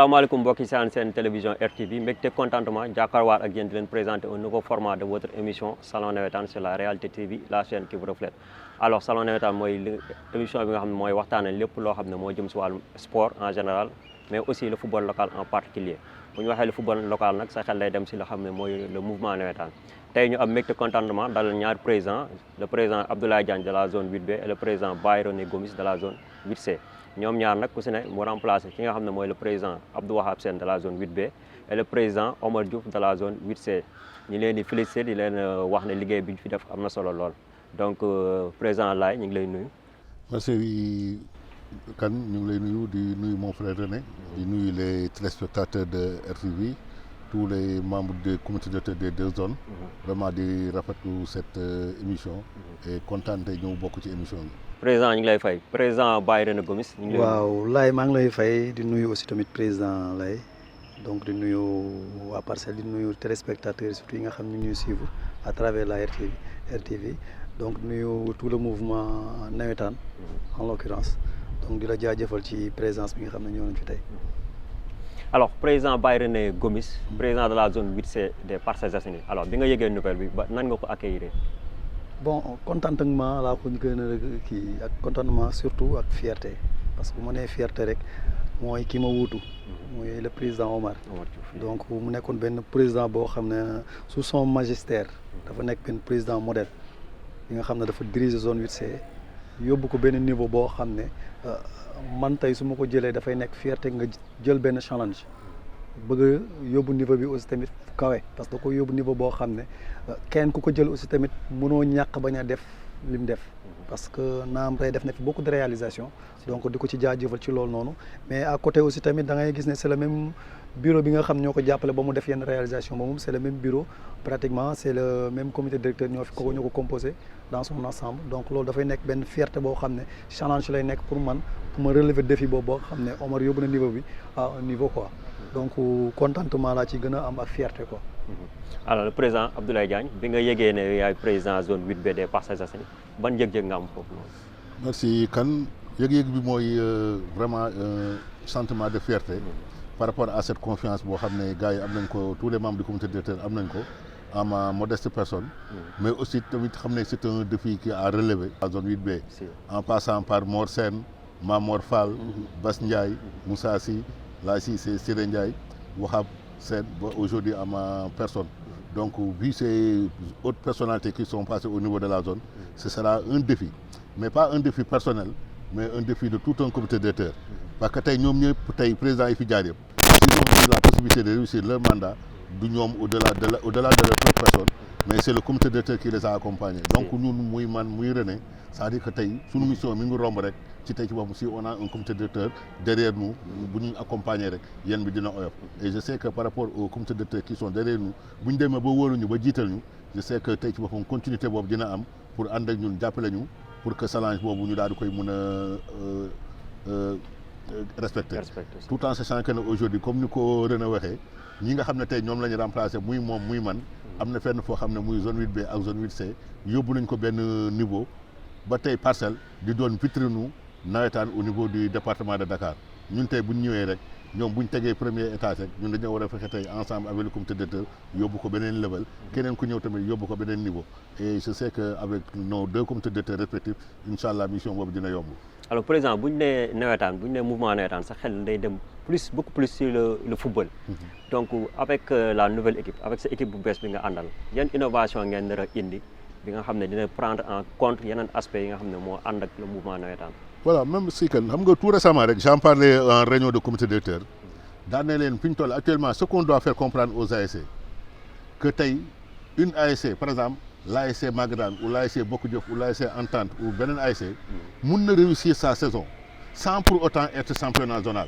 salaamaaleykum mbokk yi seen télévision RTV mbégte contentement jàkkaarwaat ak yéen di leen présenter un nouveau format de votre émission Salon Navétane sur la Réalité TV la chaîne qui vous reflète. Alors Salon Navétane mooy émission bi nga xam ne mooy waxtaane lépp loo xam ne moo jëm si wàllum sport en général mais aussi le football local en particulier bu ñu waxee le football local nag sa xel lay dem si la xam ne mooy le mouvement navétane. tey ñu am mbégte contentement dalal ñaari président le président Abdoulaye Diagne de la zone 8B et le président Baye-René Gomis de la zone 8C. ñoom ñaar nag ku si ne mu remplacé ki nga xam ne mooy le président Abdou Wahab Sène de la zone 8B et le président Omar Diouf de la zone 8C ñu leen di félicité di leen wax ne liggéey bi ñu fi def am na solo lool donc président Laye ñu ngi lay nuyu. merci Kane ñu ngi lay nuyu di nuyu mon frère René di nuyu les téléspectateurs de RTV tous les membres du comité directeur des deux zones. Vraiment di rafetlu cette émission et kontaan tey ñëw bokk ci émission bi. président ñu ngi lay fay président Baye-René Gomis. ñu ngi lay waaw Laye maa ngi lay fay di nuyu aussi tamit président Laye donc di nuyu waa Parcelles di nuyu téléspectateurs surtout yi nga xam ñu ñuy suivre à travers la RTV donc nuyu tout le mouvement navétane en l'occurrence donc di la jaajëfal ci présence bi nga xam ne ñëw nañ fi tey. alors président Baye-René Gomis président de la zone 8C des Parcelles Assainies alors bi nga yëgee nouvelle bi ba nan nga ko accueillir. bon contentement laa ko gën a kii ak contentement surtout ak fierté parce que bu ma nee fierté rek mooy ki ma wuutu mooy le président Omar donc mu nekkoon benn président boo xam ne sous son magistère dafa nekk benn président modèle bi nga xam ne dafa diriger zone 8C yóbbu ko benn niveau boo xam ne man tey su ma ko jëlee dafay nekk fierté nga jël benn challenge bëgg a yóbbu niveau bi aussi tamit kawe parce que da ko yóbbu niveau boo xam ne kenn ku ko jël aussi tamit mënoo ñàkk bañ a def li mu def parce que naam tey def na fi beaucoup de réalisation donc di ko ci jaajëfal ci loolu noonu mais à côté aussi tamit da ngay gis ne c'est le même bureau bi nga xam ñoo ko jàppale ba mu def yenn réalisation ba moom c'est le même bureau pratiquement c'est le même comité directeur ñoo ko composé dans son ensemble donc loolu dafay nekk benn fierté boo xam ne challenge lay nekk pour man pour ma relever défi boobu boo xam ne Omar yóbbu na niveau bi à un niveau quoi donc contentement laa ci gën a am ak fierté quoi. alors le président Abdoulaye Diagne bi nga yëgee ne yaay président zone 8B des Parcelles Assainies ban yëg-yëg nga am foofu noonu. merci Kane yëg-yëg bi mooy vraiment sentiment de fierté par rapport à cette confiance boo xam ne gars yi am nañ ko tous les membres du comité directeur am nañ ko en ma modeste personne. mais aussi tamit xam ne c'est un défi qui a relevé la zone 8B. en passant par Mor Sène Mamor Fall. Bass Ndiaye Moussa Sy là si c'est Siré Ndiaye Wahab Sène ba aujourd'hui à ma personne. Donc vu ces autres personnalités qui sont passées au niveau de la zone, ce sera un défi mais pas un défi personnel mais un défi de tout un comité directeur parce que tey ñoom ñëpp tey président yi fi jaar yëpp ils ont eu la possibilité de réussir leur mandat du ñoom au-delà de leur propre personne mais c'est le comité directeur qui les a accompagnés donc ñun muy man muy René c'est-à-dire que tey suñu mission mi ngi romb rek ci tey ci boppam si on a un comité directeur derrière nous bu ñu accompagner rek yéen bi dina oyof et je sais que par rapport aux comités directeurs qui sont derrière nous bu ñu demee ba wóoluñu ba jiital ñu je sais que tey ci boppam continuité boobu dina am pour ànd ak ñun jàppale ñu pour que challenge boobu ñu daal di koy mën a respecter tout en sachant que ne aujourd'hui comme ni ko René waxee ñi nga xam ne tey ñoom la ñu remplacer muy moom muy man am na fenn foo xam ne muy zone 8B ak zone 8C yóbbu nañ ko benn niveau ba tey parcelle di doon vitrine nawetaan au niveau du département de Dakar ñun tey bu ñu ñëwee rek ñoom bu ñu tegee premier étage rek ñun dañoo war a fexe tey ensemble avec le comité directeur yóbbu ko beneen level keneen ku ñëw tamit yóbbu ko beneen niveau et je sais que avec nos deux comités directeurs respectifs incha allah mission boobu dina yomb. alors président bu ñu nee nawetaan bu ñu nee mouvement nawetaan sa xel day dem beaucoup plus sur le football. donc avec la nouvelle équipe avec sa équipe bu bees bi nga àndal yan innovation ngeen nar a indi bi nga xam ne dina prendre en compte yeneen aspects yi nga xam ne moo ànd ak le mouvement nawetaan. voilà même si kan xam nga tout récemment rek j'en parlais en réunion de comité directeur daan na leen fi ñu toll actuellement ce qu'on doit faire comprendre aux ASC que tey une ASC par exemple l'ASC Magadan ou l'ASC Bokk Jëf ou l'ASC Entente ou beneen ASC mun na réussir sa saison sans pour autant être championnat zonal.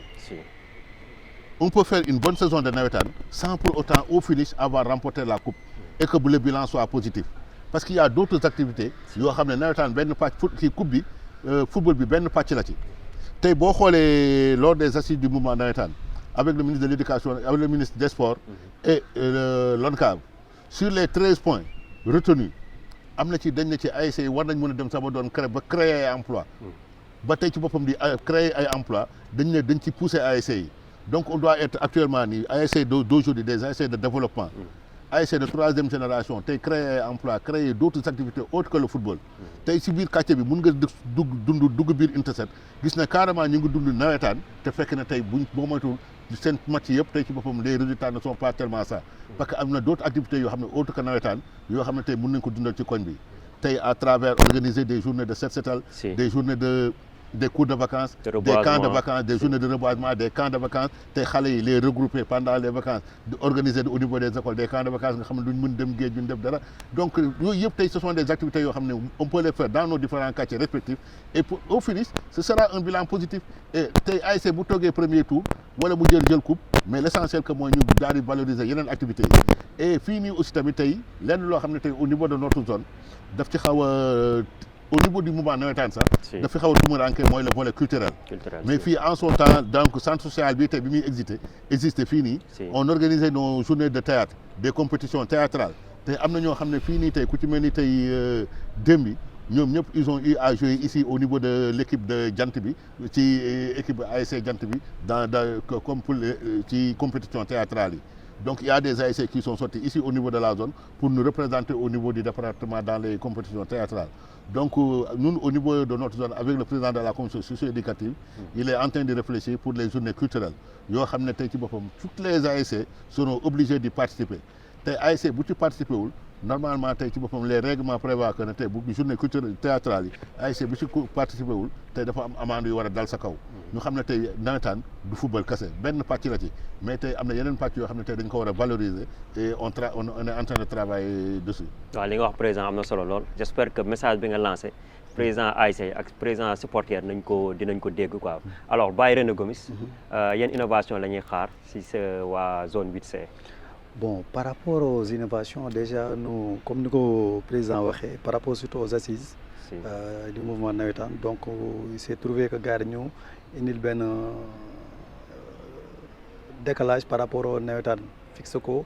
On peut faire une bonne saison de navétane sans pour autant au finish avoir remporté la coupe et que le bilan soit positif parce qu'il y a d'autres activités yoo xam ne navétane benn pàcc ci coupe bi football bi benn pàcc la ci tey boo xoolee lors des assises du mouvement navétane avec le ministre de l'éducation avec le ministre des sports et l'ONCAV sur les 13 points retenus am na ci dañ na ci ASC yi war nañ mën a dem sax ba doon créer ay emploi ba tey ci boppam di créer ay emploi dañ ci pousser ASC yi donc on doit être actuellement nii ASC d'aujourd'hui des ASC de développement ASC de troisième génération tey créer emploi créer d'autres activités autres que le football tey si biir quartier bi mun nga dugg biir Interset gis ne carrément ñu ngi dund nawetaan te fekk na tey buñ boo moytuwul seen match yëpp tey ci boppam les résultats ne sont pas tellement ça parce que am na d'autres activités yoo xam ne autres que nawetaan yoo xam ne tey mun nañ ko dundal ci koñ bi tey à travers organiser des journées de set setal des journées des cours de vacances, des camps de vacances, des journées de reboisement, des camps de vacances, des xale les regrouper pendant les vacances, organiser au niveau des écoles des camps de vacances nga xam ne duñ mën dem géej duñ def dara donc yooyu yëpp tey ce sont des activités yoo xam ne on peut les faire dans nos différents quartiers respectifs et pour au finish ce sera un bilan positif et tey ASC bu toogee premier tour wala mu jël coupe mais l'essentiel que mooy ñu daal di valoriser yeneen activités yi et fii nii aussi tamit tey lenn loo xam ne tey au niveau de notre zone daf ci xaw a au niveau du mouvement nawetaan sax dafa xaw a tumuraanke mooy le volet culturel mais fii en son temps donc centre social bi tey bi muy existé fii nii on organisait nos journées de théâtre des compétitions théâtrales te am na ñoo xam ne fii nii tey ku ci mel ni tey démb bi ñoom ñëpp ils ont eu à jouer ici au niveau de l'équipe de jant bi ci équipe ASC jant bi dans comme pour ci compétition théâtrale yi donc il y a des ASC qui sont sortis ici au niveau de la zone pour nous représenter au niveau du département dans les compétitions théâtrales donc nous au niveau de notre zone avec le président de la commission socio-éducative il est en train de réfléchir pour les journées culturelles yoo xam ne tey ci boppam toutes les ASC seront obligées d'y participer tey ASC bu ci participer wul normalement tey ci boppam les règlements prévoient que ne tey bu journée culturelle théâtrale yi ASC bu ci participer wul tey dafa am amende yu war a dal sa kaw ñu xam ne tey nawetaan du football kese benn pàcc la ci mais tey am na yeneen pàcc yoo xam ne tey dañ ko war a valoriser et on est en train de travailler dessus. waaw li nga wax président am na solo lool j'espère que message bi nga lancé président ASC ak président supporter dinañ ko dégg quoi alors Baye René Gomis yan innovation la ñuy xaar si sa waa zone 8C. Bon, par rapport aux innovations, déjà, nous, comme le président waxee, par rapport surtout aux assises du mouvement nawetaan, donc il s'est trouvé que gars ñu indil benn décalage par rapport au nawetaan fixe ko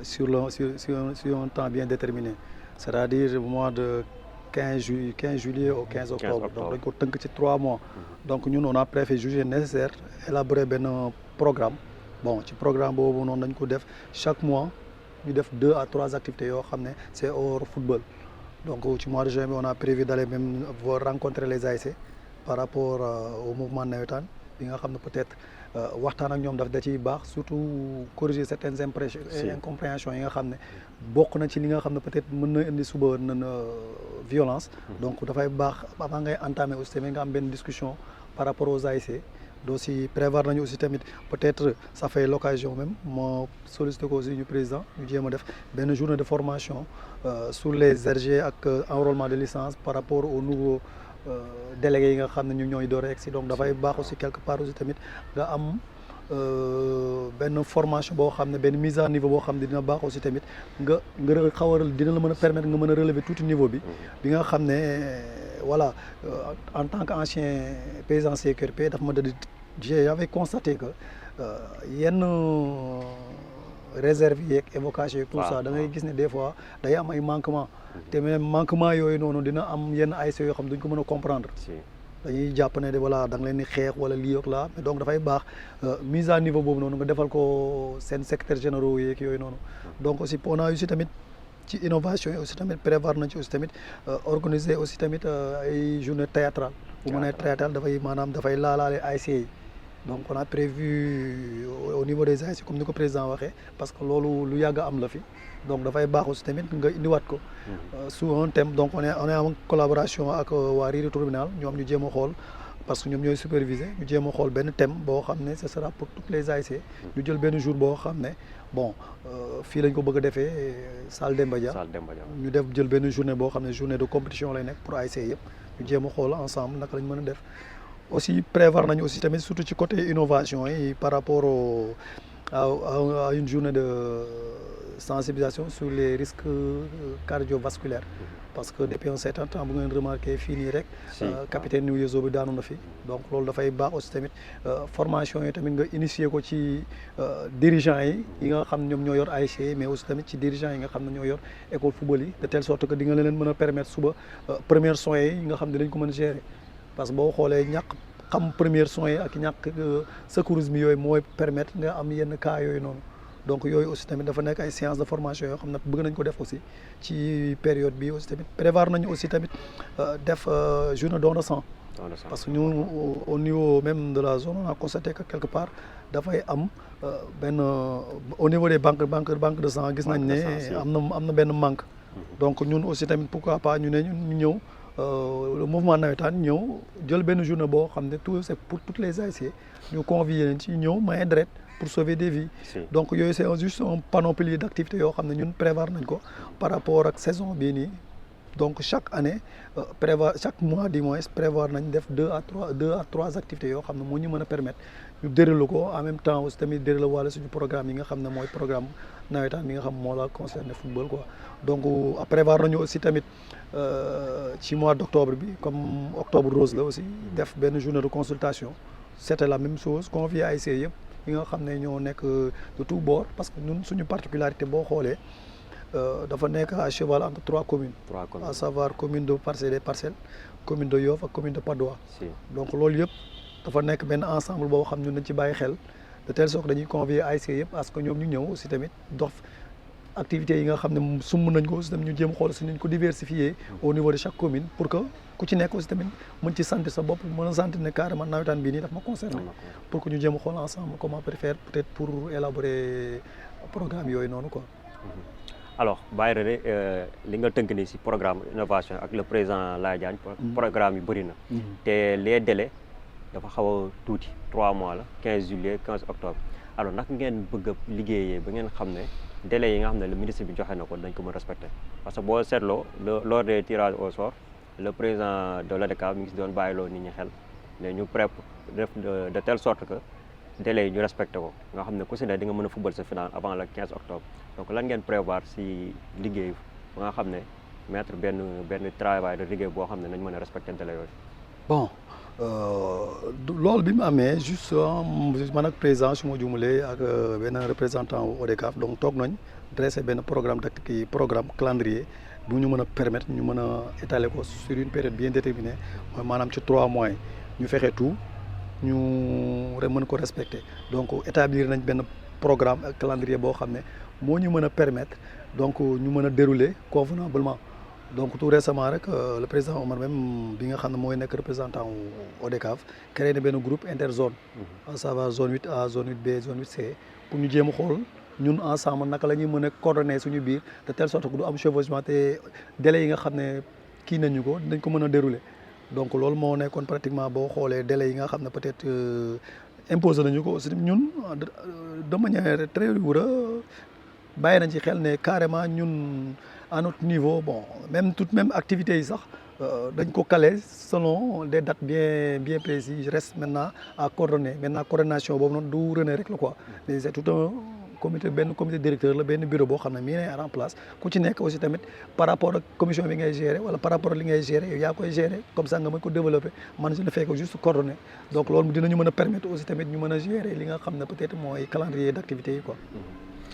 sur un temps bien déterminé, c'est-à-dire mois de 15 juillet au 15 octobre. Donc dañ ko tënk ci 3 mois. Donc ñun on a préféré juger nécessaire élaborer benn programme. Bon ci programme boobu noonu dañ ko def chaque mois ñu def 2 à 3 activités yoo xam ne c'est hors football donc ci mois de juin bi on a prévu d'aller même rencontrer les ASC par rapport au mouvement nawetaan bi nga xam ne peut-être waxtaan ak ñoom daf da ciy baax surtout corriger certaines incompréhensions yi nga xam ne bokk na ci li nga xam ne peut-être mën na indi suba na violence donc dafay baax avant ngay entamer aussi tamit nga am benn discussion par rapport aux ASC aussi prévoir nañu aussi tamit peut-être ça fait l'occasion même moo sollicité ko aussi ñu président ñu jéem a def benn journée de formation sur les RG ak enrôlement de licence par rapport aux nouveaux délégués yi nga xam ne ñu ñooy door a egsi donc dafay baax aussi quelque part aussi tamit nga am benn formation boo xam ne benn mise à niveau boo xam ne dina baax aussi tamit nga xaw a dina la mën a permettre nga mën a relever tout niveau bi nga xam ne voilà en tant qu'ancien paysan CQRP daf ma da j'avais constaté que yenn réserve yeeg évocation tout ça da ngay gis ne des fois day am ay manquement te même manquement yooyu noonu dina am yenn ASC yoo xam ne duñ ko mën a comprendre dañuy jàpp ne voilà da nga leen di xeex wala lii ak laa mais donc dafay baax mise à niveau boobu noonu nga defal ko seen secrétaire généraux yeeg yooyu noonu donc aussi on a aussi tamit ci innovation yi aussi tamit prévoir nañ ci aussi tamit organiser aussi tamit ay journée théâtrale bu mu nee théâtrale dafay laalaale ASC yi donc on a prévu au niveau des ASC comme ni ko président waxee parce que loolu lu yàgg am la fi donc dafay baax aussi tamit nga indiwaat ko sous un thème donc on est en collaboration ak waa Riri Tribunal ñoom ñu jéem a xool parce que ñoom ñooy superviser ñu jéem a xool benn thème boo xam ne ce sera pour toutes les ASC ñu jël benn jour boo xam ne bon fii lañ ko bëgg a defee salle Demba Dia ñu def jël benn journée boo xam ne journée de compétition lay nekk pour ASC yëpp ñu jéem a xool ensemble naka lañ mën a def aussi prévoir nañu aussi tamit surtout ci côté innovation yi par rapport à une journée de sensibilisation sur les risques cardiovasculaires parce que depuis un certain temps bu ngeen remarqué fii nii rek capitaine New Yezo bi daanu na fi donc loolu dafay baax aussi tamit formation yi tamit nga initier ko ci dirigeants yi nga xam ne ñoom ñoo yor ASC mais aussi tamit ci dirigeants yi nga xam ne ñoo yor école football yi de telle sorte que di nga leen mën a permettre suba premiers soins yi nga xam ne dañ ko mën a gérer parce que boo xoolee ñàkk xam premiers soins yi ak ñàkk secourisme yooyu mooy permettre nga am yenn cas yooyu noonu donc yooyu aussi tamit dafa nekk ay séances de formation yoo xam ne bëgg nañ ko def aussi ci période bi aussi tamit prévoir nañu aussi tamit def journée don de sang parce que ñu au niveau même de la zone on a constaté que quelque part dafay am benn au niveau des banque de sang gis nañ ne am na benn manque donc ñun aussi tamit pourquoi pas ñu ne ñu ñëw le mouvement nawetaan ñëw jël benn journée boo xam ne tout c'est pour toutes les ASC ñu convier leen ci ñëw maye deret pour sauver des vies donc yooyu c'est juste un panoplie d'activités yoo xam ne ñun prévoir nañ ko par rapport ak saison bii nii donc chaque année chaque mois du moins prévoir nañ def deux à trois activités yoo xam ne moo ñu mën a permettre ñu déroulé ko en même temps aussi tamit déroulé wala suñu programme yi nga xam ne mooy programme nawetaan bi nga xam moo la concerné football quoi donc prévoir nañu aussi tamit ci mois d'octobre bi comme octobre rose la aussi def benn journée de consultation c'était la même chose convier ASC yëpp yi nga xam ne ñoo nekk de tout bord parce que ñun suñu particularité boo xoolee dafa nekk à cheval entre trois communes à savoir commune de Parcelles commune de Yoff ak commune de Patte d'Oie donc loolu yëpp dafa nekk benn ensemble boo xam ñun nañ ci bàyyi xel de telle sorte dañuy convier ASC yëpp parce que ñoom ñu ñëw aussi tamit dox activités yi nga xam ne sumb nañ ko aussi tamit ñu jéem xool si nañ ko diversifier au niveau de chaque commune pour que ku ci nekk aussi tamit mën ci sentir sa bopp mën a sentir ne carrément nawetaan bii nii daf ma concerné pour que ñu jéem a xool ensemble comment faire peut-être pour élaborer programme yooyu noonu quoi. alors Baye René li nga tënk ni si programme innovation ak le président Laye Diagne programme yi bëri na te les délais dafa xaw a tuuti 3 mois la 15 juillet 15 octobre alors naka ngeen bëgg a liggéeyee ba ngeen xam ne délais yi nga xam ne le ministre bi joxe na ko dañ ko mën respecté parce que boo seetloo lors des tirages au sort le président de l'ODCAV mi ngi si doon bàyyiloo nit ñi xel mais ñu def de telle sorte que délais yi ñu respecté ko nga xam ne ku si ne di nga mën a football sa final avant le 15 octobre donc lan ngeen prévoir si liggéey ba nga xam ne mettre benn travail de rigueur boo xam ne nañ mën a respecté délais yooyu. bon loolu bi mu amee juste man ak président su ma juumalee ak benn représentant ODCAV donc toog nañ dressé benn programme calendrier bu ñu mën a permettre ñu mën a étaler ko sur une période bien déterminée mooy maanaam ci 3 mois ñu fexe tout ñu mën ko respecter donc établir nañ benn programme ak calendrier boo xam ne moo ñu mën a permettre donc ñu mën a dérouler convenablement donc tout récemment rek le président Omar même bi nga xam ne mooy nekk représentant ODCAV créé na benn groupe interzone à savoir zone 8A zone 8B zone 8C pour ñu jéem a xool ñun ensemble naka la ñuy mën a coordonner suñu biir de telle sorte que du am chevauchement te délais yi nga xam ne kii nañu ko dañ ko mën a dérouler donc loolu moo nekkoon pratiquement boo xoolee délais yi nga xam ne peut-être imposé nañu ko aussi ñun de manière très rigoureux bàyyi nañ ci xel ne carrément ñun à notre niveau bon même activités yi sax dañ ko caler selon des dates bien précises reste maintenant à coordonner maintenant coordination boobu noonu du René rek la quoi mais c'est tout un benn comité directeur la benn bureau boo xam ne mii ne en place ku ci nekk aussi tamit par rapport ak commission bi ngay gérer wala par rapport ak li ngay gérer yow yaa koy gérer comme ça nga mën ko développer man je ne fais que juste coordonner donc loolu dinañu mën a permettre aussi tamit ñu mën a gérer li nga xam ne peut-être mooy calendrier d'activité yi quoi.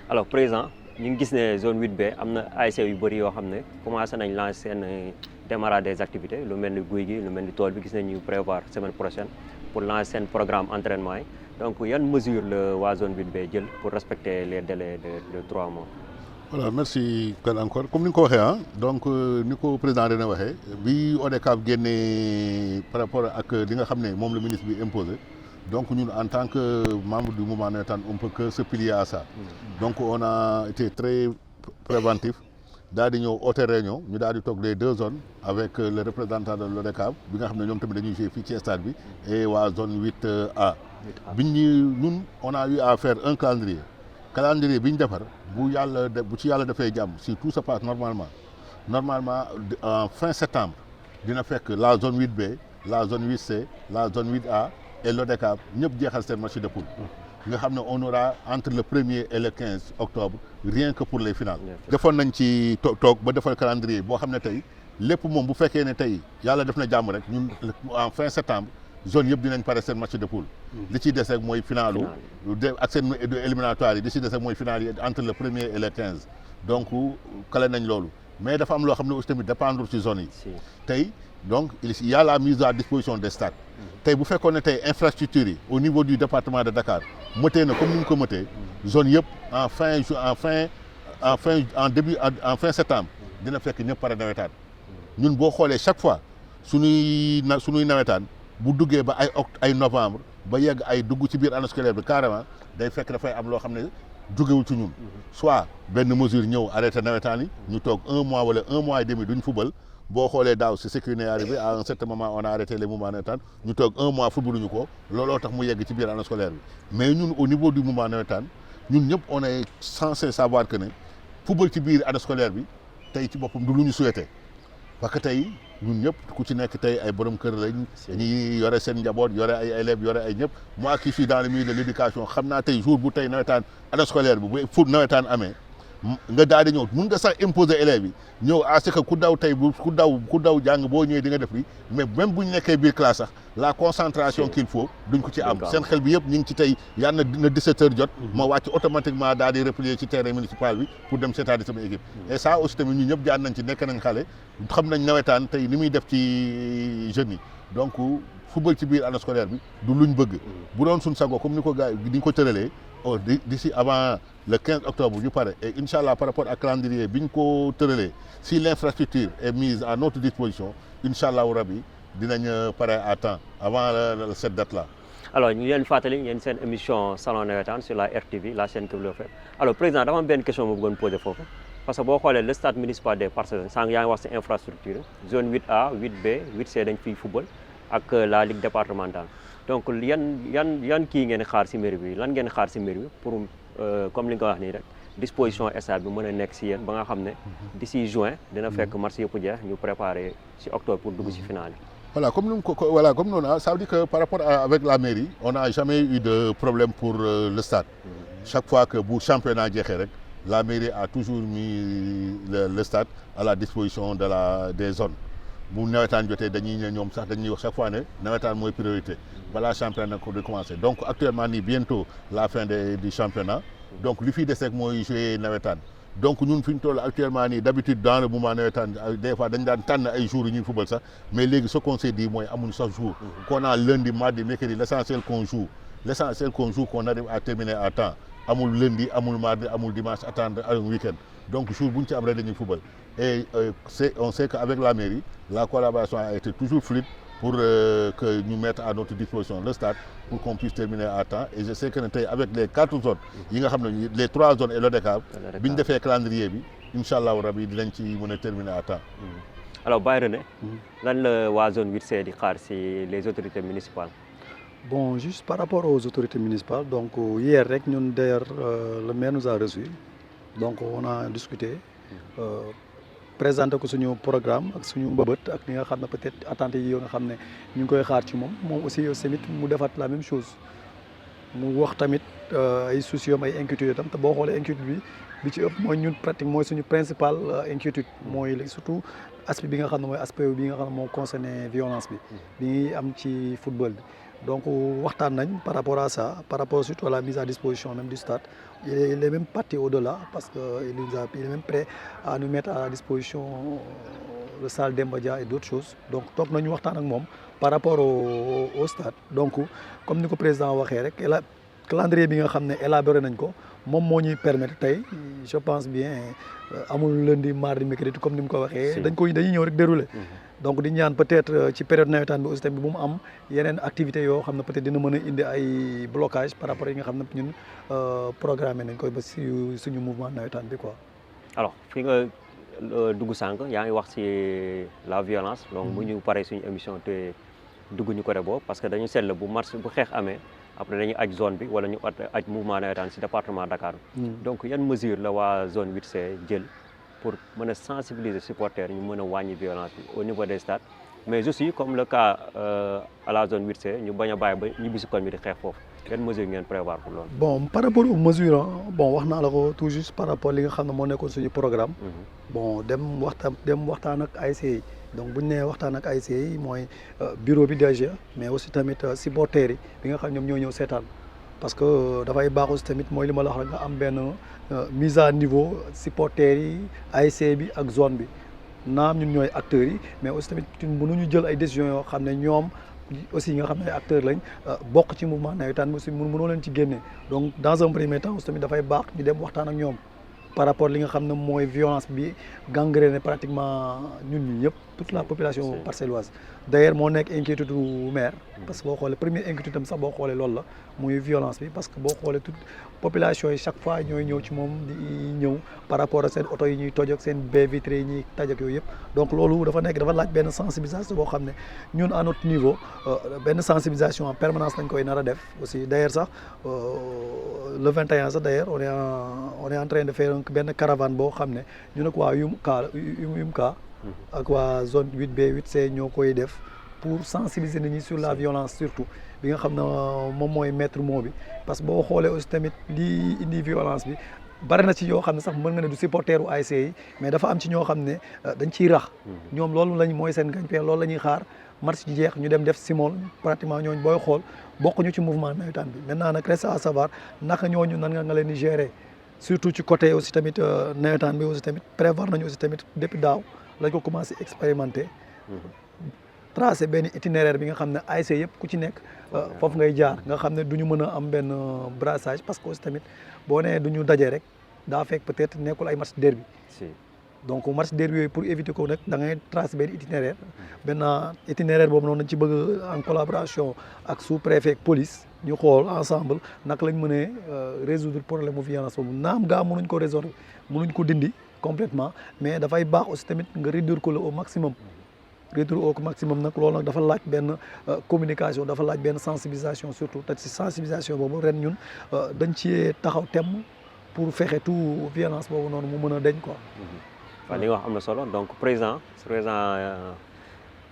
alors président ñu ngi gis ne zone 8B am na ASC yu bëri yoo xam ne commencé nañ lancer seen démarrage des activités lu mel ni guy gi lu mel ni tool bi gis nañ ñu prévoir semaine prochaine pour lancer seen programme entraînement yi donc yan mesure la waa zone 8B jël pour respecter les délais de 3 mois. voilà merci encore comme ni nga ko waxee donc ni ko président René waxee bi ODCAV génnee par rapport ak li nga xam ne moom le ministre bi imposé donc ñun en tant que membre du mouvement navétane on peut que se plier à ça donc on a été très préventif daal di ñëw oote réunion ñu daal di toog les 2 zones avec le représentant de l'ODCAV bi nga xam ne ñoom tamit dañuy jouer fii ci stade bi et waa zone 8A biñ ñun on a eu à faire un calendrier bi ñu defar bu ci yàlla dafay jàmm si tout se passe normalement en fin septembre dina fekk la zone 8B la zone 8C la zone 8A et l'ODCAV ñëpp jeexal seen match de poule nga xam ne on aura entre le 1er et le 15 octobre rien que pour les finales defoon nañ ci toog ba defal calendrier boo xam ne tey lépp moom bu fekkee ne tey yàlla def na jàmm rek ñun en fin septembre zone yëpp dinañ pare seen match de poule li ciy des rek mooy finalu ak seen éliminatoire yi li ciy des rek mooy final yi entre le 1er et le 15 donc kale nañ loolu mais dafa am loo xam ne aussi tamit dépendre ci zone yi tey donc il y a la mise à disposition des stades tey bu fekkoon ne tey infrastructure yi au niveau du département de Dakar mëtee na comme ni ñu ko mëtee zone yëpp en fin septembre dina fekk ñëpp pare nawetaan ñun boo xoolee chaque fois suñuy nawetaan bu duggee ba ay novembre ba yegg ay dugg ci biir année scolaire bi carrément day fekk dafay am loo xam ne jógewul ci ñun soit benn mesure ñëw arrêté nawetaan yi ñu toog 1 mois wala 1 mois et demi duñ football boo xoolee daaw c'est ce qui est arrivé à un certain moment on a arrêté les mouvements nawetaan ñu toog 1 mois footballuñu ko looloo tax mu yegg ci biir année scolaire bi mais ñun au niveau du mouvement nawetaan ñun ñëpp on est censé savoir que ne football ci biir année scolaire bi tey ci boppam du lu ñu souhaité parce que tey ñun ñëpp ku ci nekk tey ay borom kër lañ dañuy yore seen njaboot yore ay élèves yore ay ñëpp moi qui suis dans le milieu de l'éducation xam naa tey jour bu tey nawetaan année scolaire bi bu fu nawetaan amee nga daal di ñëw mun nga sax imposer élèves yi ñëw à ce que ku daw tey ku daw jàng boo ñëwee di nga def li mais même bu ñu nekkee biir classe sax la concentration qu'il faut duñ ko ci am seen xel bi yëpp ñu ngi ci tey yàlla na 17 heures jot ma wàcc automatiquement daal di replier ci terrain municipal bi pour dem seetaani sama équipe et ça aussi tamit ñu ñëpp jaar nañ ci nekk nañ xale xam nañ nawetaan tey ni muy def ci jeunes yi donc football ci biir année scolaire bi du luñ bëgg bu doon suñ sago comme ni ko gars yi ni ko tëralee d'ici avant le 15 octobre ñu pare et incha allah par rapport à calendrier bi ñu ko tëralee si l'infrastructure est mise à notre disposition incha allahu rabi dinañ pare à temps avant cette date là. alors ñu leen fàttali ngeen seen émission salon nawetaan sur la RTV la chaîne qui vous le fait alors président dafa am benn question bu bëggoon poser foofu parce que boo xoolee le stade municipal des Parcelles sànq yaa ngi wax ci infrastructure zone 8A 8B 8C dañ fiy football ak la ligue départementale donc yan kii ngeen xaar ci mairie bi lan ngeen xaar ci mairie bi pour comme li nga ko wax nii rek disposition stade bi mën a nekk ci yéen ba nga xam ne d'ici juin dina fekk match yëpp jeex ñu préparer ci octobre pour dugg ci finale yi. Voilà, comme nous, ça veut dire que par rapport avec la mairie, on n'a jamais eu de problème pour le stade. Chaque fois que le championnat est la mairie a toujours mis le stade à la disposition des zones. Bu nawetaan jotee dañuy ñoom sax dañuy wax chaque fois ne nawetaan mooy priorité balaa championnat ko de commencer donc actuellement nii bientôt la fin du championnat donc li fi des rek mooy jouer nawetaan donc ñun fi ñu toll actuellement nii d'habitude dans le moment nawetaan des fois dañ daan tànn ay jours yu ñuy football sax mais léegi ce qu'on s'est dit mooy amuñu sax jour qu'on a lundi mardi mercredi l'essentiel qu'on joue qu'on arrive à terminer à temps amul lundi amul mardi amul dimanche attendre un week-end donc jour bu ñu ci am rek dañuy football et on sait qu'avec la mairie la collaboration a été toujours fluide pour que ñu mettre à notre disposition le stade pour qu'on puisse terminer à temps et je sais que ne tey avec les 4 zones yi nga xam ne les 3 zones et l'ODCAV bi ñu defee calendrier bi incha allahu rabi dinañ ci mën a terminer à temps. alors Baye René lan la waa zone 8C di xaar ci les autorités municipales. Bon, juste par rapport aux autorités municipales, donc hier, d'ailleurs, le maire nous a reçus. Donc on a discuté, présenté notre programme, notre mbëbët, ak li nga xam ne peut-être attentes yi nga xam ne ñu ngi koy xaar ci moom aussi tamit mu defaat la même chose mu wax tamit ay soucis ay inquiétudes tam te boo xoolee inquiétude bi ci ëpp mooy ñun pratique mooy suñu principal inquiétude mooy surtout aspect bi nga xam ne mooy aspect bi nga xam ne moo concerné violence bi am ci football bi. Donc waxtaan nañ par rapport à ça, par rapport surtout à la mise à disposition même du stade. Il est même parti au-delà parce qu'il est même prêt à nous mettre à la disposition le salle Demba Dia et d'autres choses. Donc toog nañu waxtaan ak moom par rapport au stade. Donc comme ni ko président waxee rek calendrier bi nga xam ne élaboré nañ ko moom moo ñuy permettre tey je pense bien amul lundi mardi mercredi comme ni mu ko waxee. dañuy ñëw rek dérouler. Donc di ñaan peut-être ci période nawetaan bi aussi tamit bu mu am yeneen activités yoo xam ne peut-être dina mën a indi ay blocage par rapport yi nga xam ne ñun programmé nañ koy ba suñu mouvement nawetaan bi quoi. alors fi nga dugg sànq yaa ngi wax ci la violence donc bu ñu paree suñu émission te dugg ñu côté boobu parce que dañu seetlu bu xeex amee après dañuy aj zone bi wala ñu aj mouvement nawetaan ci département Dakar. donc yan mesure la waa zone 8C jël. pour mën a sensibiliser supporters ñu mën a wàññi violence bi au niveau des stades mais aussi comme le cas à la zone 8C ñu bañ a bàyyi ba ñibbi si koñ bi di xeex foofu yan mesures ngeen prévoir pour loolu. Bon par rapport aux mesures bon wax naa la ko tout juste par rapport li nga xam ne moo nekkoon suñu programme. Bon dem waxtaan ak ASC yi donc bu ñu nee waxtaan ak ASC yi mooy bureau bi déjà mais aussi tamit supporters yi bi nga xam ñoom ñoo ñëw seetaan parce que dafay baax aussi tamit mooy li ma la wax rek nga am benn mise à niveau supporters yi ASC bi ak zone bi naam ñun ñooy acteurs yi mais aussi tamit mënuñu jël ay décisions yoo xam ne ñoom aussi nga xam ne ay acteurs lañ bokk ci mouvement nawetaan bi aussi mënoo leen ci génne donc dans un premier temps aussi tamit dafay baax ñu dem waxtaan ak ñoom par rapport li nga xam ne mooy violence bi gangréné pratiquement ñun ñi ñëpp toute la population parcelloise d'ailleurs moo nekk inquiétude du maire parce que boo xoolee première inquiétude am sax boo xoolee loolu la muy violence bi parce que boo xoolee toute population yi chaque fois ñooy ñëw ci moom di ñëw par rapport ak seen oto yi ñuy toj ak seen baies vitrées yi ñuy taj ak yooyu yëpp donc loolu dafa laaj benn sensibilisation boo xam ne ñun à notre niveau benn sensibilisation en permanence lañ koy nar a def aussi d'ailleurs sax le 21 sax d'ailleurs on est en train de faire benn caravane boo xam ne ñu nag waa UMCA ak waa zone 8B 8C ñoo koy def pour sensibiliser nit ñi sur la violence surtout bi nga xam ne moom mooy maître mot bi parce que boo xoolee aussi tamit lii indi violence bi bari na ci yoo xam ne sax mën nga ne du supporter u ASC yi mais dafa am ci ñoo xam ne dañ ciy rax ñoom loolu lañ mooy seen gagne-pain loolu la ñuy xaar match ji jeex ñu dem def simol pratiquement ñooñu booy xool bokkuñu ci mouvement nawetaan bi maintenant nag reste à savoir naka ñooñu nan nga leen di gérer surtout ci côté aussi tamit nawetaan bi aussi tamit prévoir nañu aussi tamit depuis daaw lañ ko commencé expérimenter tracé benn itinéraire bi nga xam ne ASC yëpp ku ci nekk foofu ngay jaar nga xam ne du ñu mën a am benn brassage parce que aussi tamit boo nee du ñu daje rek daa fekk peut-être nekkul ay match derby donc match derby yooyu pour éviter ko nag da ngay tracé benn itinéraire boobu noonu dañ ci bëgg en collaboration ak sous-préfet ak police ñu xool ensemble naka lañ mënee résoudre problème mu violence boobu naam gaa mënuñ ko résoudre mënuñ ko dindi complètement mais dafay baax aussi tamit nga réduire ko au maximum nag loolu nag dafa laaj benn communication dafa laaj benn sensibilisation surtout te ci sensibilisation boobu ren ñun dañ ci taxaw temm pour fexe tout violence boobu noonu mu mën a deñ quoi. waaw li nga wax am na solo donc président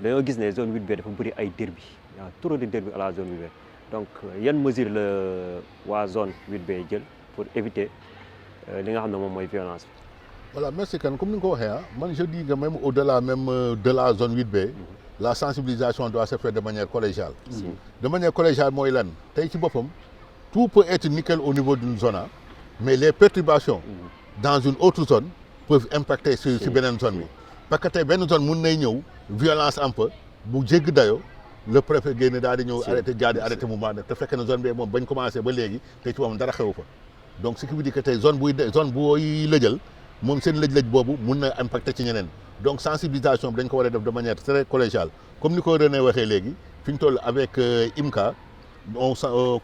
dañoo gis ne zone 8B dafa bëri ay derby y a trop de derby à la zone 8B donc yan mesure la waa zone 8B jël pour éviter li nga xam ne moom mooy violence bi. Voilà, merci Kane. Comme nous l'avons dit, je dis que même au-delà même de la zone 8B, la sensibilisation doit se faire de manière collégiale. De manière collégiale, moi, tout peut être nickel au niveau d'une zone, mais les perturbations dans une autre zone peuvent impacter sur une zone. Parce que dans une zone, il y a une violence un peu, le préfet gagne arrêter le mouvement. Tu fais que la zone B commence à se donc ce qui veut dire que la zone où moom seen lëj-lëj boobu mun na impacté ci ñeneen donc sensibilisation bi dañ ko war a def de manière très collégiale comme ni ko René waxee léegi fi ñu toll avec IMCA on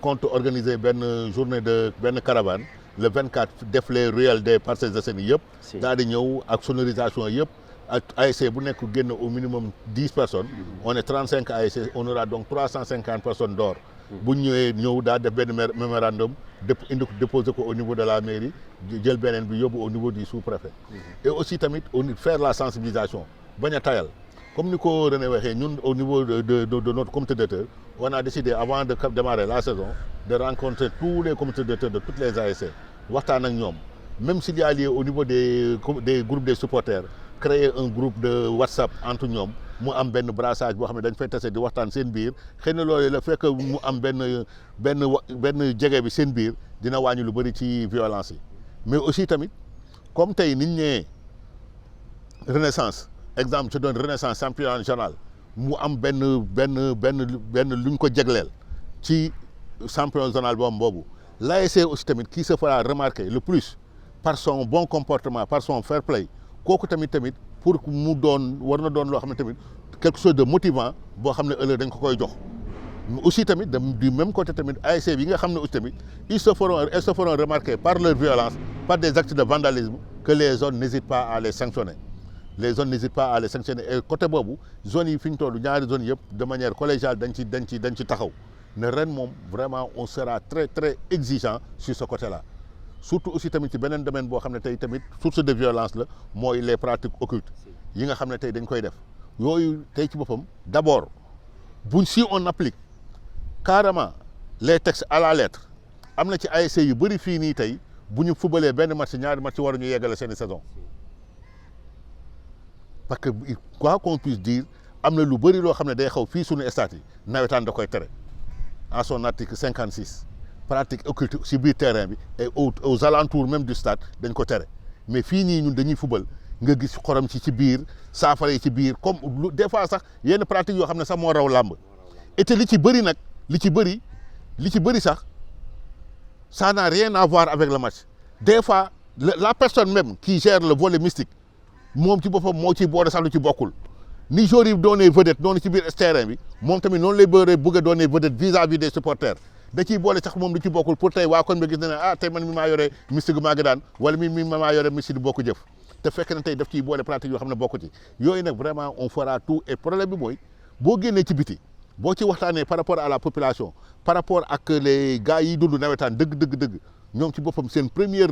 compte organiser benn journée de benn caravane le 24 def les ruelles des Parcelles Assainies yëpp daal di ñëw ak sonorisation yëpp ak ASC bu nekk génn au minimum 10 personnes on est 35 ASC on aura donc 350 personnes d'or bu ñëwee ñëw daal def benn mémorandum indi ko déposer ko au niveau de la mairie jël beneen bi yóbbu au niveau du sous-préfet et aussi tamit faire la sensibilisation bañ a tayal comme ni ko René waxee ñun au niveau de notre comité directeur on a décidé avant de démarrer la saison de rencontrer tous les comités directeurs de toutes les ASC waxtaan ak ñoom même s'il y a lieu au niveau des groupes des supporters créer un groupe de WhatsApp entre ñoom mu am benn brassage boo xam ne dañ fay tase di waxtaan seen biir xëy na loolu la fekk mu am benn jege bi seen biir dina wàññi lu bëri ci violence yi mais aussi tamit comme tey niñ ñee Renaissance exemple je donne Renaissance championnat régional mu am benn luñ ko jegleel ci championnat régional boobu l'ASC aussi tamit qui se fera remarquer le plus par son bon comportement par son fair play kooku tamit pour mu doon war na doon loo xam ne tamit quelque chose de motivant boo xam ne ëllëg dañ ko koy jox aussi tamit du même côté tamit ASC bi nga xam ne aussi tamit ils se feront remarquer par leur violence par des actes de vandalisme que les zones n'hésitent pas à les sanctionner et côté boobu zones yi fi ñu toll ñaari zones yëpp de manière collégiale dañ ci taxaw ne ren moom vraiment on sera très très exigeant sur ce côté là surtout aussi tamit ci beneen domaine boo xam ne tey tamit source de violence la mooy les pratiques occultes yi nga xam ne tey dañ koy def yooyu tey ci boppam d'abord si on applique carrément les textes à la lettre am na ci ASC yu bëri fii nii tey bu ñu fubalee benn match ñaari match waruñu yeggale seeni saison parce que quoi qu'on puisse dire am na lu bëri loo xam ne day xaw fii suñu stade yi nawetaan da koy tere en son article 56 pratique occulte si biir terrain bi et aux alentours même du stade dañ ko tere mais fii nii ñun dañuy fubal nga gis xorom ci biir saafara yi ci biir comme des fois sax yenn pratique yoo xam ne sax moo raw làmb et te li ci bëri nag li ci bëri sax ça n'a rien à voir avec le match des fois la personne même qui gère le volet mystique moom ci boppam moo ciy boole sax lu ci bokkul ni joueurs yi doonee vedette noonu ci biir terrain bi moom tamit noonu lay bëgg a doonee vedette vis-à-vis des supporters da ciy boole sax moom lu ci bokkul pour tey waa kon ba gis na ne tey man mi maa yore mystique maa ngi daan wala mi maa yore mystique di bokk jëf te fekk na tey daf ciy boole pratique yoo xam ne bokku ci yooyu nag vraiment on fera tout et problème bi mooy boo génnee ci biti boo ci waxtaanee par rapport à la population par rapport ak les gars yi dund nawetaan dëgg ñoom ci boppam seen première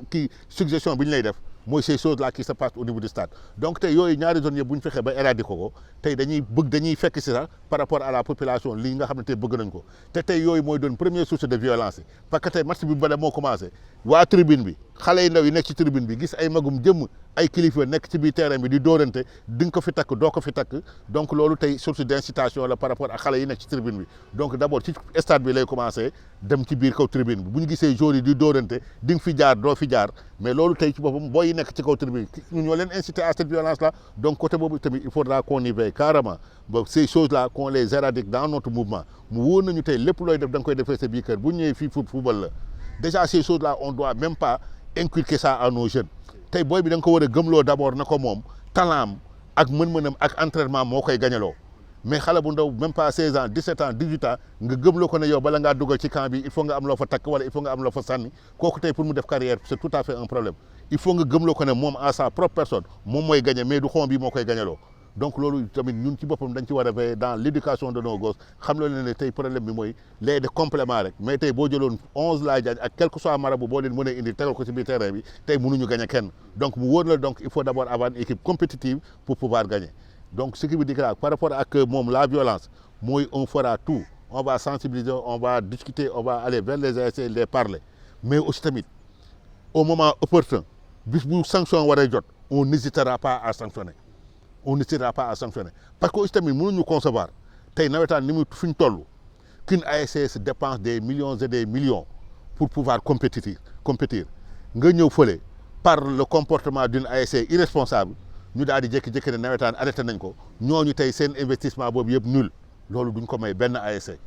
kii suggestion bi ñu lay def mooy ces choses là qui se passent au niveau du stade donc tey yooyu ñaari zones yëpp bu ñu fexee ba éradiquer ko tey dañuy fekk si sax par rapport à la population lii nga xam ne tey bëgg nañ ko te tey yooyu mooy doon première source de violence yi parce que tey match bi bala moo commencé waa tribune bi xale yu ndaw yi nekk ci tribune bi gis ay magum jëmm ay kilifa nekk ci biir terrain bi di dóorante di nga ko fi takk doo ko fi takk donc loolu tey source d'incitation la par rapport ak xale yi nekk ci tribune bi donc d'abord ci stade bi lay commencé dem ci biir kaw tribune bi bu ñu gisee joueurs yi di dóorante di nga fi jaar doo fi jaar mais loolu tey ci boppam booy nekk ci kaw tribune ñu ñoo leen incité à cette violence là donc côté boobu tamit il faudra qu'on y veille carrément ba ces choses là qu'on les éradique dans notre mouvement mu wóor nañu tey lépp looy def da nga koy defee sa biir kër bu ñu ñëwee fii football la déjà ces choses là on doit même pas inculquer ça à nos jeunes tey booy bi da nga ko war a gëmloo d'abord na ko moom talent ak mën-mënam ak entraînement moo koy gañaloo mais xale bu ndaw même pas 16 ans 17 ans 18 ans nga gëmloo ko ne yow bala ngaa dugal ci camp bi il faut nga am loo fa takk wala il faut nga am loo fa sànni kooku tey pour mu def carrière c'est tout à fait un problème il faut nga gëmloo ko ne moom à sa propre personne moom mooy gagné mais du xom bi moo koy gañaloo donc loolu tamit ñun ci boppam dañ ci war a veiller dans l'éducation de nos gosses xam la ne tey problème bi mooy les de complément rek mais tey boo jëloon 11 laay jaaj ak quel que soit marabout boo leen mën a indi tegal ko ci biir terrain bi tey mënuñu gagner kenn donc mu wóor la donc il faut d'abord avoir une équipe compétitive pour pouvoir gagner donc ce qui veut dire que par rapport ak moom la violence mooy on fera tout on va sensibiliser on va discuter on va aller vers les ASC les parler mais aussi tamit au moment opportun bis bu sanction war a jot on n'hésitera pas à sanctionner on n'hésitera pas à sanctionner parce que aussi tamit mënuñu concevoir tey nawetaan ni mu fi ñu toll qu'une ASC se dépense des millions et des millions pour pouvoir compétir nga ñëw fële par le comportement d'une ASC irresponsable ñu daal di jékki-jékki ne nawetaan arrêté nañ ko ñooñu tey seen investissement boobu yëpp nul loolu duñ ko may benn ASC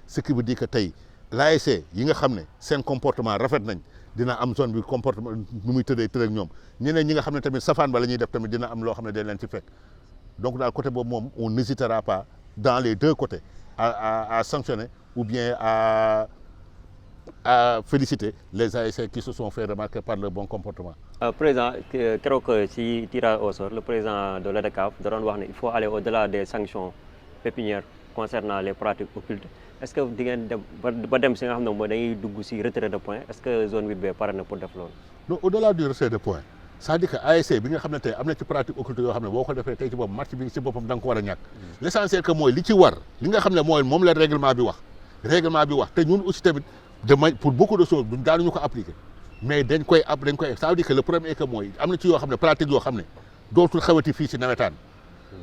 ce qui veut dire que tey l'ASC yi nga xam ne seen comportement rafet nañ dina am zone bi comportement nu muy tëddee ak ñoom ñeneen ñi nga xam ne tamit safaan ba la ñuy def tamit dina am loo xam ne dañ leen ci fekk donc daal côté boobu moom on n'hésitera pas dans les deux côtés à sanctionner ou bien à féliciter les ASC qui se sont fait remarquer par leur bon comportement. Président keroog ci tirage au sort le président de l'ODCAV da doon wax ne il faut aller au-delà des sanctions pécuniaires concernant les pratiques occultes est-ce que di ngeen dem ba dem si nga xam ne mooy dañuy dugg si retrait de points est-ce que zone 8B pare na pour def loolu. non au-delà du retrait de points c'est-à-dire que ASC bi nga xam ne tey am na ci pratique occulte yoo xam ne boo ko defee tey ci boppam match bi ci boppam da nga ko war a ñàkk. L'essentiel que mooy li ci war li nga xam ne mooy moom la règlement bi wax te ñun aussi tamit pour beaucoup de choses duñ daanuñu ko appliquer mais dañ koy ça veut dire que le problème est que mooy am na ci yoo xam ne pratique yoo xam ne dootul xewati fii ci nawetaan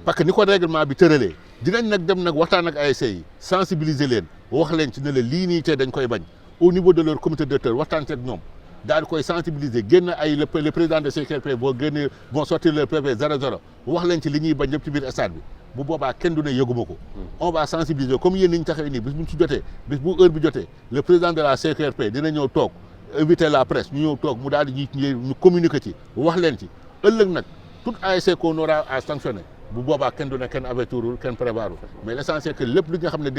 parce que ni ko règlement bi tëralee dinañ nag dem nag waxtaan ak ASC yi sensibiliser leen wax leen ci ne la lii nii tey dañ koy bañ au niveau de leur comité directeur waxtaan ci ak ñoom daal di koy sensibiliser génn ay le président de CQRP vont sortir leur PV 00 wax leen ci li ñuy bañ yëpp ci biir stade bi bu boobaa kenn du ne yëguma ko on va sensibiliser comme yéen ni ñu taxawee nii bis bu ñu ci jotee bis bu heure bi jotee le président de la CQRP dina ñëw toog inviter la presse ñu ñëw toog mu daal di ñu communiquer ci wax leen ci ëllëg nag toute ASC qu'on aura à sanctionner bu boobaa kenn du ne kenn avertirul kenn prévoirul mais l'essentiel que lépp li nga xam ne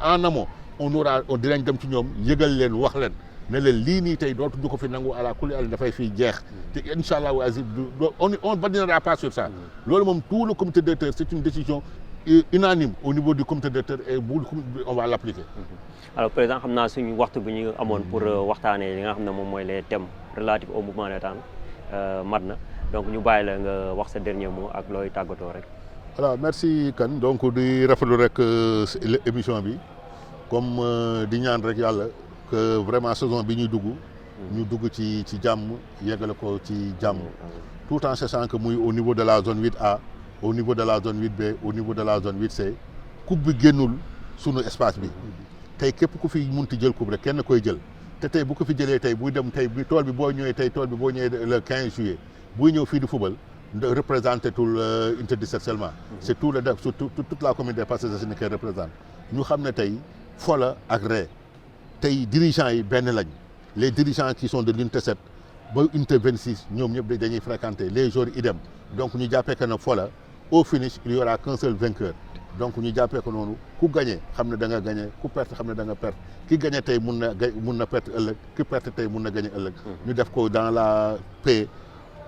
en amont on dinañ dem ci ñoom yëgal leen wax leen ne leen lii nii tey dootuñu ko fi nangu à la kulli àll dafay fiy jeex te incha allah on badinera pas sur ça loolu moom tout le comité directeur c'est une décision unanime au niveau du comité directeur et on va l'appliquer. alors président xam naa suñu waxtu bi ñu amoon pour waxtaanee li nga xam ne moom mooy les thèmes relatifs au mouvement navétane mat na donc ñu bàyyi la nga wax sa dernier mot ak looy tàggatoo rek. voilà merci Kane donc di rafetlu rek émission bi comme di ñaan rek yàlla. que vraiment saison bi ñuy dugg ci jàmm yeggale ko ci jàmm tout en sachant que muy au niveau de la zone 8A au niveau de la zone 8B au niveau de la zone 8C coupe bi génnul sunu espace bi tey képp ku fi munti jël coupe rek kenn koy jël te tey bu ko fi jëlee tey buy dem tey bi tool bi boo ñëwee tey tool bi boo ñëwee le 15 juillet buy ñëw fii di football représenté tout le Unité 17 seulement. C'est tout le toute la commune des Parcelles Assainies qui représente ñu xam ne tey fo la ak ree tey dirigeants yi benn lañ les dirigeants qui sont de l'Unité 7 ba Unité 26 ñoom ñëpp dañuy fréquenter les joueurs idem donc ñu jàppee que ne fo la au finish il y aura qu'un seul vainqueur donc ñu jàppee ko noonu ku gagné xam ne da nga gagné ku perte xam ne da nga perte ki gagné tey mun na perte ëllëg ki perte tey mun na gagné ëllëg. ñu def ko dans la paix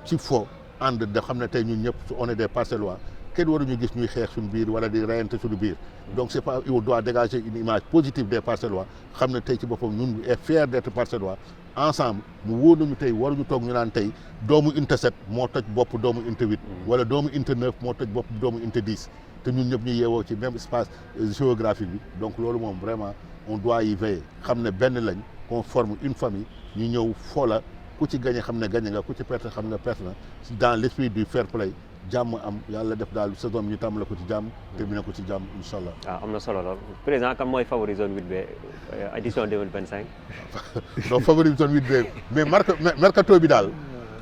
ci fo ànd da xam ne tey ñun ñëpp on est des Parcellois kenn waruñu gis ñuy xeex suñu biir wala di reyante suñu biir donc c'est pas il doit dégager une image positive des Parcellois xam ne tey ci boppam ñun est fier d'être Parcellois ensemble mu wóor nañu tey waruñu toog ñu naan tey doomu Unité 7 moo toj bopp doomu Unité 8 wala doomu Unité 9 moo toj bopp doomu Unité 10 te ñun ñëpp ñu yeewoo ci même espace géographique bi donc loolu moom vraiment on doit y veiller xam ne benn lañ qu'on forme une famille ñu ñëw foola ku ci gagné xam ne gagné nga ku ci perte xam nga perte na dans l'esprit du fair play jàmm am yàlla def daal saison bi ñu tàmbale ko ci jàmm terminé ko ci jàmm incha allah. waaw am na solo lool président kan mooy favori zone 8B édition 2025. non favori zone 8B mais mercato bi daal.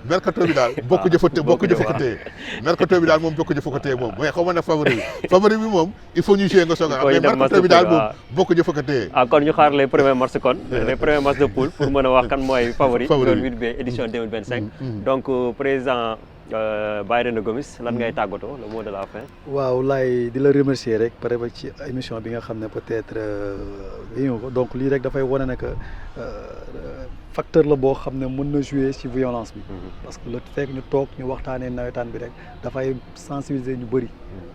mercato bi daal bokk jëfa ko téye mercato bi daal moom bokk jëfa ko téye moom mais xaw ma ne favori bi moom il faut ñu jouer nga soog a mais mercato bi daal moom bokk jëfa ko téye. kon ñu xaar les premiers matchs kon les premiers matchs de poule pour mën a wax kan mooy favori zone 8B édition 2025 donc président Bayrena Gomis lan ngay tàggatoo le mot de la fin. waaw laay di la remercier rek par rapport ci émission bi nga xam ne peut-être ko donc lii rek dafay wane ne que facteur la boo xam ne mën na jouer ci violence bi. parce que le fait que ñu toog ñu waxtaanee nawetaan bi rek dafay sensibiliser ñu bëri.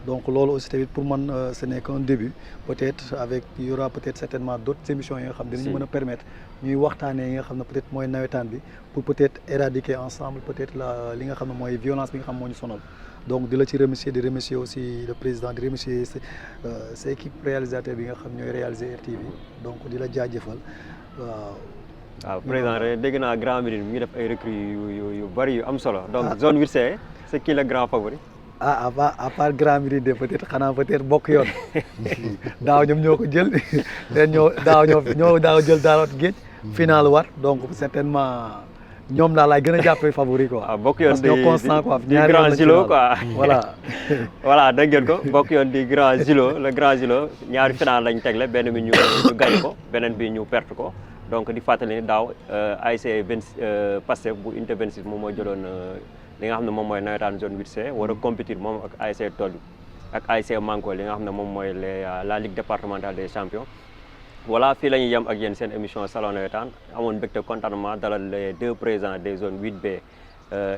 donc loolu aussi tamit pour man ce n'est qu'un début peut-être avec il y aura peut-être certainement d'autres émissions yi nga xam ne dinañu mën a permettre ñuy waxtaanee yi nga xam ne peut-être mooy nawetaan bi pour peut-être éradiquer ensemble peut-être li nga xam ne mooy violence bi nga xam moo ñu sonal. donc di la ci remercier di remercier aussi le président di remercier sa équipe réalisateur bi nga xam ñooy réaliser RTV donc di la jaajëfal waaw président dégg naa Grand Médine mi ngi def ay recrues yu bari yu am solo donc zone 8C c'est qui le grand favori. à part Grand Médine de peut-être xanaa peut-être bokk yoon daaw ñoom ñoo ko jël ren ñoo daaw jël daal géej final war donc certainement ñoom daal laay gën a jàppee favori quoi. waaw bokk yoon di constant quoi di grand Gilo quoi. voilà. voilà dégg ngeen ko bokk yoon di grand Gilo le grand Gilo ñaari final lañ tegle benn bi ñu gañ ko beneen bi ñu perte ko. donc di fàttali ni daaw ASC Pastef bu Unité 26 moom mooy jëloon li nga xam ne moom mooy nawetaan zone 8C war a compétir moom ak ASC Toll ak ASC Manko li nga xam ne moom mooy la ligue départementale des champions. voilà fii la ñuy yem ak yéen seen émission salon nawetaan amoon mbégte contentement dalal les deux présidents des zones 8B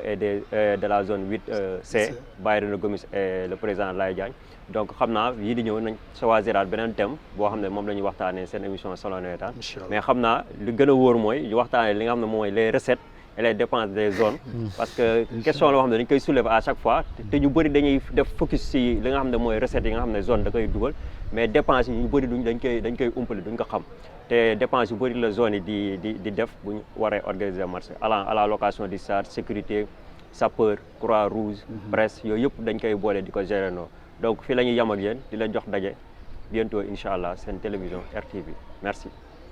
et de la zone 8C Bayrena Gomis et le président Laye Diagne. donc xam naa yii di ñëw nañ choisiraat beneen thème boo xam ne moom la ñuy waxtaanee seen émission salon nawetaan mais xam naa li gën a wóor mooy ñu waxtaanee li nga xam ne mooy les recettes et les dépenses des zones parce que question la boo xam ne dañ koy soulever à chaque fois te ñu bëri dañuy def focus si li nga xam ne mooy recettes yi nga xam ne zone da koy dugal mais dépenses yi ñu bëri dañ koy umpale duñ ko xam te dépenses yu bëri la zone yi di def bu ñu waree organiser marché à la location du stade sécurité sapeur Croix-Rouge presse yooyu yëpp dañ koy boole di ko gérer noonu donc fii la ñuy yem ak yéen di leen jox daje bientôt incha allah seen télévision RTV merci.